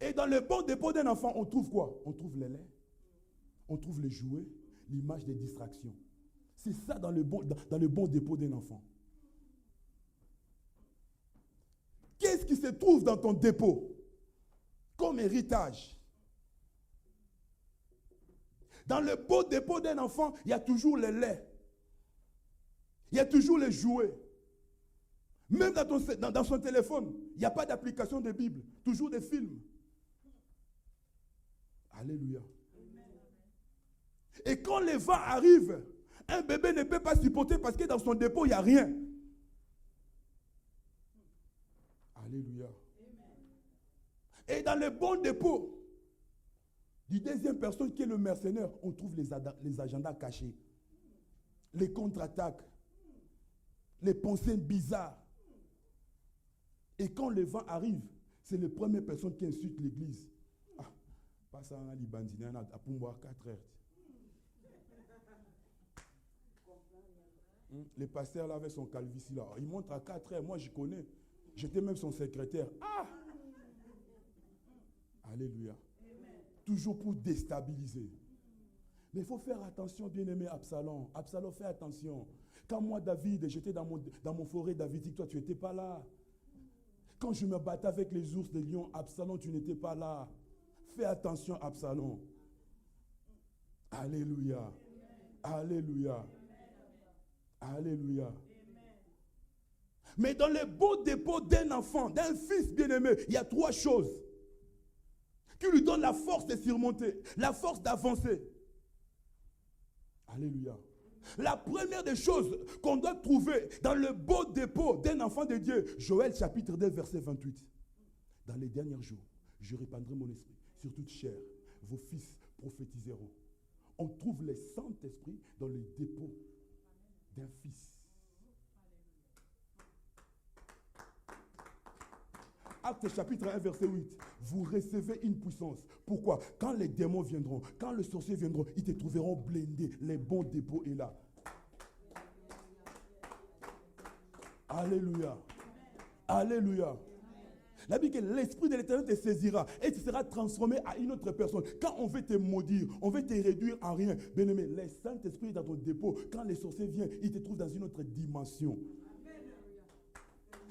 Et dans le bon dépôt d'un enfant, on trouve quoi? On trouve les laits, on trouve les jouets, l'image des distractions. C'est ça dans le bon dépôt d'un enfant. Qu'est-ce qui se trouve dans ton dépôt comme héritage? Dans le bon dépôt d'un enfant, il y a toujours les laits. Il y a toujours les jouets. Même dans son téléphone, il n'y a pas d'application de Bible. Toujours des films. Alléluia. Et quand les vents arrivent, un bébé ne peut pas supporter parce que dans son dépôt, il n'y a rien. Alléluia. Et dans le bon dépôt du deuxième personne qui est le mercenaire, on trouve les agendas cachés, les contre-attaques, les pensées bizarres. Et quand le vent arrive, c'est les premières personnes qui insultent l'église. Ah, pas ça, on a dit bandit, on a pour boire 4 heures. Le pasteur là avec son calvitie là, il montre à 4 heures, moi je connais. J'étais même son secrétaire. Ah! Alléluia. Amen. Toujours pour déstabiliser. Mais il faut faire attention, bien-aimé Absalom. Absalom, fais attention. Quand moi, David, j'étais dans mon forêt davidique, toi, tu n'étais pas là. Quand je me battais avec les ours, les lions, Absalom, tu n'étais pas là. Fais attention, Absalom. Alléluia. Alléluia. Alléluia. Mais dans le beau dépôt d'un enfant, d'un fils bien-aimé, il y a 3 choses qui lui donnent la force de surmonter, la force d'avancer. Alléluia. La première des choses qu'on doit trouver dans le beau dépôt d'un enfant de Dieu, Joël chapitre 2, verset 28. Dans les derniers jours, je répandrai mon esprit sur toute chair. Vos fils prophétiseront. On trouve le Saint-Esprit dans le dépôt d'un fils. Acte chapitre 1, verset 8. Vous recevez une puissance. Pourquoi? Quand les démons viendront, quand les sorciers viendront, ils te trouveront blindés. Les bons dépôts est là. Alléluia. Alléluia. La Bible dit que l'Esprit de l'Éternel te saisira et tu seras transformé à une autre personne. Quand on veut te maudire, on veut te réduire en rien. Bien-aimé, le Saint-Esprit est dans ton dépôt. Quand les sorciers viennent, ils te trouvent dans une autre dimension.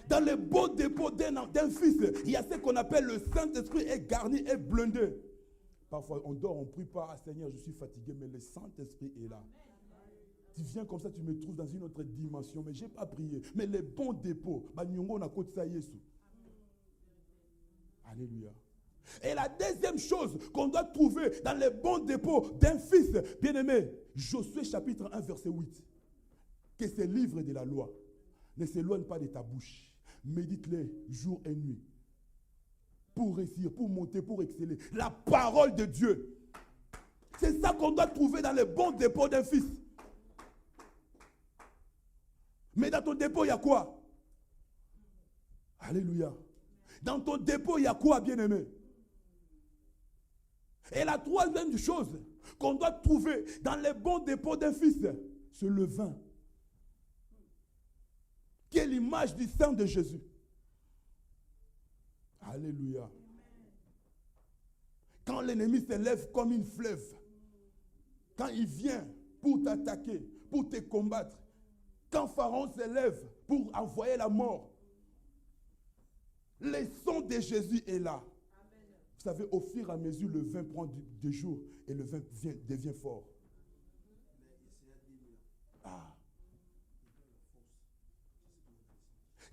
Dans le beau dépôt d'un fils, il y a ce qu'on appelle le Saint-Esprit est garni et blindé. Parfois, on dort, on ne prie pas. Ah, Seigneur, je suis fatigué, mais le Saint-Esprit est là. Tu viens comme ça, tu me trouves dans une autre dimension, mais je n'ai pas prié. Mais le bon dépôt, on a côté ça, Jésus. Alléluia. Et la deuxième chose qu'on doit trouver dans le bon dépôt d'un fils, bien-aimé, Josué chapitre 1, verset 8. Que ce livre de la loi ne s'éloigne pas de ta bouche. Médite-les jour et nuit. Pour réussir, pour monter, pour exceller. La parole de Dieu. C'est ça qu'on doit trouver dans le bon dépôt d'un fils. Mais dans ton dépôt, il y a quoi? Alléluia. Dans ton dépôt, il y a quoi, bien-aimé? Et la troisième chose qu'on doit trouver dans le bon dépôt d'un fils, c'est le vin. Qui est l'image du sang de Jésus. Alléluia. Quand l'ennemi se lève comme une fleuve, quand il vient pour t'attaquer, pour te combattre, quand Pharaon se lève pour envoyer la mort, le sang de Jésus est là. Amen. Vous savez, au fur et à mesure, le vin prend du jour et le vin devient fort. Ah.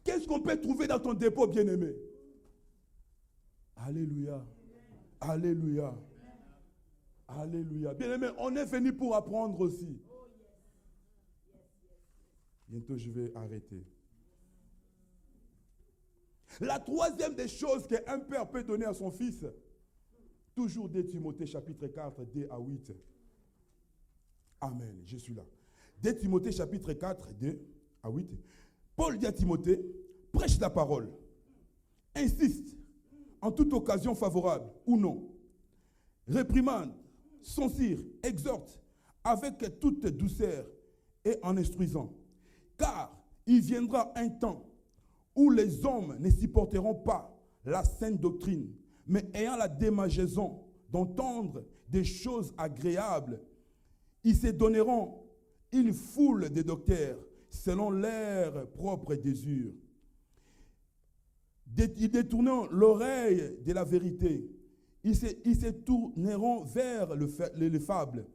Qu'est-ce qu'on peut trouver dans ton dépôt, bien-aimé? Alléluia. Alléluia. Alléluia. Bien-aimé, on est venu pour apprendre aussi. Bientôt, je vais arrêter. La troisième des choses qu'un père peut donner à son fils, toujours 2 Timothée chapitre 4, 2 à 8. Amen, je suis là. 2 Timothée chapitre 4, 2 à 8. Paul dit à Timothée, prêche la parole, insiste en toute occasion favorable ou non, réprimande, censure, exhorte avec toute douceur et en instruisant. Car il viendra un temps où les hommes ne supporteront pas la saine doctrine, mais ayant la démangeaison d'entendre des choses agréables, ils se donneront une foule de docteurs selon leur propre désir. Ils détourneront l'oreille de la vérité. Ils se tourneront vers les fables.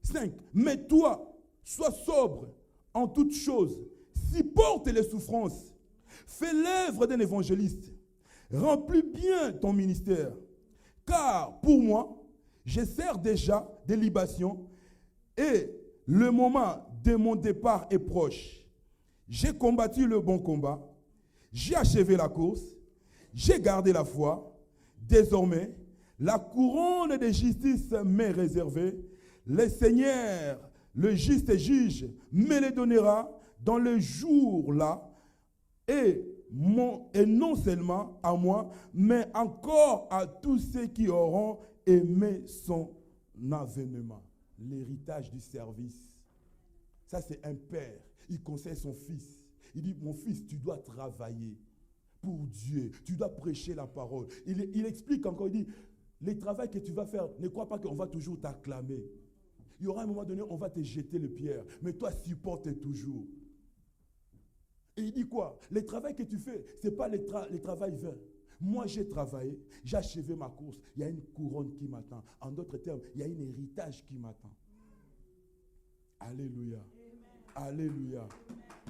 5. Mais toi, sois sobre en toutes choses, supporte les souffrances, fais l'œuvre d'un évangéliste, remplis bien ton ministère. Car pour moi, je sers déjà des libations et le moment de mon départ est proche. J'ai combattu le bon combat, j'ai achevé la course, j'ai gardé la foi. Désormais, la couronne de justice m'est réservée. Le Seigneur, le juste juge, me le donnera dans le jour-là, et et non seulement à moi, mais encore à tous ceux qui auront aimé son avènement. L'héritage du service. Ça, c'est un père. Il conseille son fils. Il dit, mon fils, tu dois travailler pour Dieu. Tu dois prêcher la parole. Il explique encore, il dit, les travaux que tu vas faire, ne crois pas qu'on va toujours t'acclamer. Il y aura un moment donné, on va te jeter les pierres. Mais toi, supporte toujours. Et il dit quoi? Les travaux que tu fais, ce n'est pas les travaux vains. Moi, j'ai travaillé, j'ai achevé ma course. Il y a une couronne qui m'attend. En d'autres termes, il y a un héritage qui m'attend. Alléluia. Alléluia.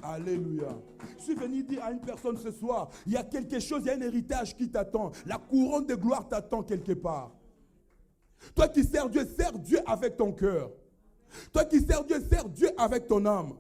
Alléluia. Je suis venu dire à une personne ce soir, il y a quelque chose, il y a un héritage qui t'attend. La couronne de gloire t'attend quelque part. Toi qui sers Dieu avec ton cœur. Toi qui sers Dieu avec ton âme.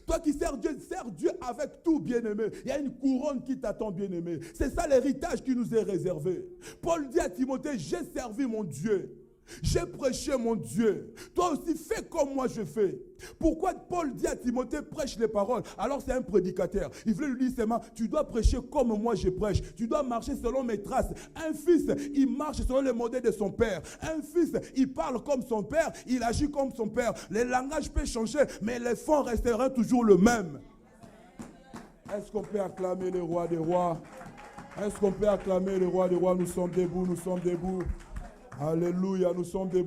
Toi qui sers Dieu avec tout, bien-aimé. Il y a une couronne qui t'attend, bien-aimé. C'est ça l'héritage qui nous est réservé. Paul dit à Timothée, j'ai servi mon Dieu. J'ai prêché mon Dieu. Toi aussi, fais comme moi je fais. Pourquoi Paul dit à Timothée, prêche les paroles? Alors c'est un prédicateur. Il veut lui dire seulement, tu dois prêcher comme moi je prêche. Tu dois marcher selon mes traces. Un fils, il marche selon le modèle de son père. Un fils, il parle comme son père. Il agit comme son père. Les langages peuvent changer, mais les fonds resteront toujours le même. Est-ce qu'on peut acclamer le roi des rois? Est-ce qu'on peut acclamer le roi des rois? Nous sommes debout, nous sommes debout. Alléluia, nous sommes debout.